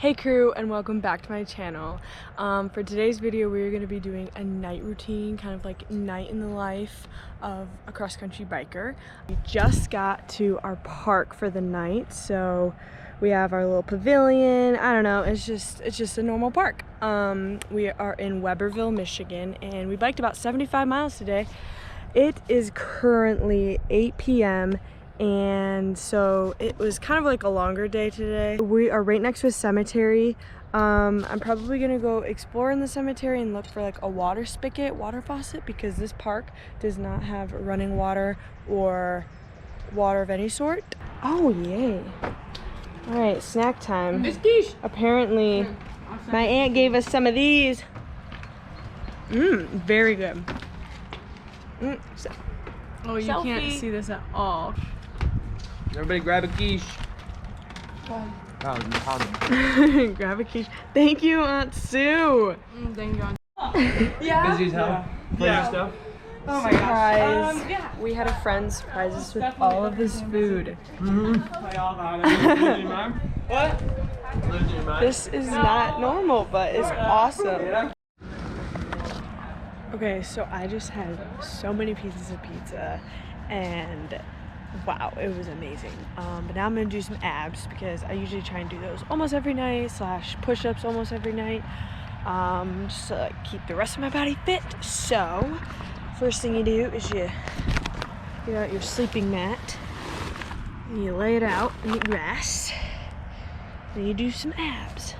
Hey crew, and welcome back to my channel. For today's video we're going to be doing a night routine, kind of like night in the life of a cross-country biker. We just got to our park for the night, so we have our little pavilion. I don't know, it's just a normal park. We are in Weberville, Michigan, and we biked about 75 miles today. It is currently 8 p.m. and so it was kind of like a longer day today. We are right next to a cemetery. I'm probably gonna go explore in the cemetery and look for like a water faucet, because this park does not have running water or water of any sort. Oh yay. All right, snack time. Apparently my aunt gave us some of these. Very good. Oh, you can't see this at all. Everybody grab a quiche. Grab a quiche. Thank you, Aunt Sue. Thank God. Yeah. Busy as hell. Plenty stuff. Oh my gosh. We had a friend surprise us with all of this food. What? This is not normal, but it's awesome. Okay, so I just had so many pieces of pizza, and wow, it was amazing. But now I'm gonna do some abs, because I usually try and do those almost every night, / push-ups almost every night, just to keep the rest of my body fit. So first thing you do is you get out your sleeping mat and you lay it out in the grass, and you do some abs.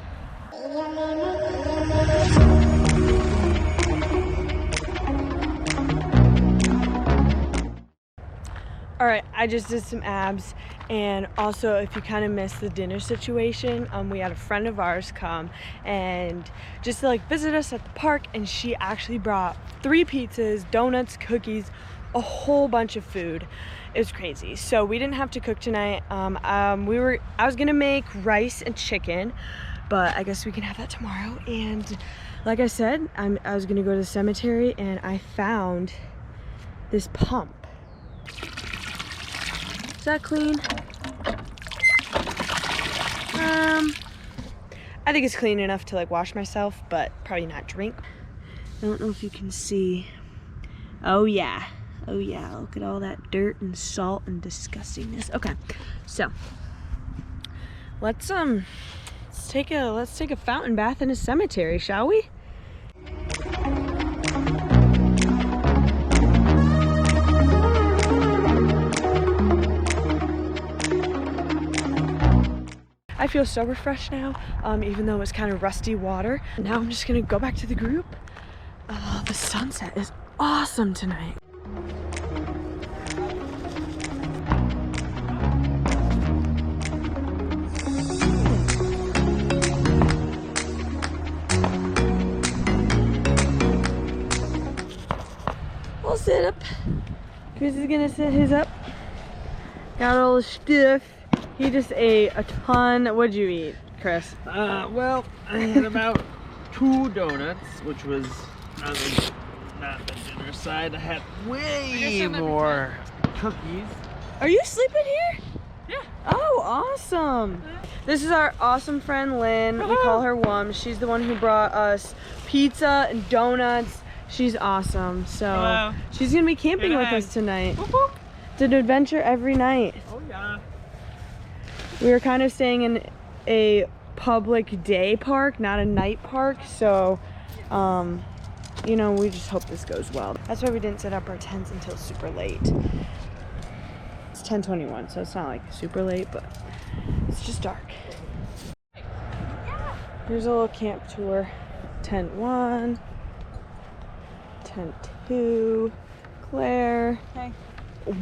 All right, I just did some abs, and also if you kind of missed the dinner situation, we had a friend of ours come and just to visit us at the park, and she actually brought 3 pizzas, donuts, cookies, a whole bunch of food. It was crazy. So we didn't have to cook tonight. I was gonna make rice and chicken, but I guess we can have that tomorrow. And like I said, I was gonna go to the cemetery, and I found this pump. Is that clean? I think it's clean enough to wash myself, but probably not drink. I don't know if you can see. Oh yeah, look at all that dirt and salt and disgustingness. Okay, so let's take a fountain bath in a cemetery, shall we? I feel so refreshed now, even though it's kind of rusty water. Now I'm just gonna go back to the group. The sunset is awesome tonight. We'll sit up. Chris is gonna sit his up. Got all the stuff. He just ate a ton. What'd you eat, Chris? Well, I had about 2 donuts, which was not the dinner side. I had way more cookies. Are you sleeping here? Yeah. Oh, awesome. This is our awesome friend Lynn. We call her Wum. She's the one who brought us pizza and donuts. She's awesome. So she's gonna be camping with us tonight. It's an adventure every night. Oh yeah. We were kind of staying in a public day park, not a night park, so you know, we just hope this goes well. That's why we didn't set up our tents until super late. It's 10:21, so it's not like super late, but it's just dark. Here's a little camp tour. Tent 1, tent 2, Claire. Okay.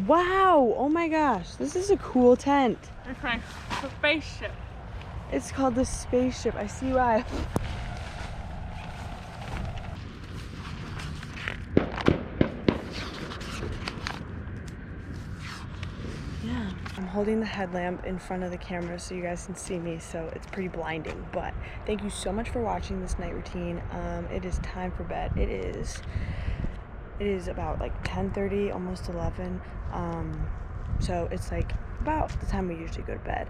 Wow, oh my gosh, this is a cool tent. Okay, it's a spaceship. It's called the Spaceship. I see why. Yeah. I'm holding the headlamp in front of the camera so you guys can see me, so it's pretty blinding. But thank you so much for watching this night routine. It is time for bed. It is about 10:30, almost 11. So it's about the time we usually go to bed.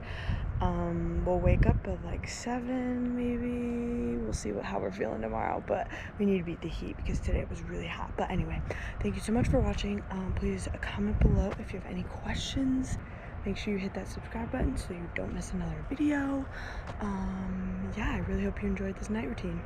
We'll wake up at like 7 maybe. We'll see how we're feeling tomorrow, but we need to beat the heat because today it was really hot. But anyway, thank you so much for watching. Please comment below if you have any questions. Make sure you hit that subscribe button so you don't miss another video. Yeah, I really hope you enjoyed this night routine.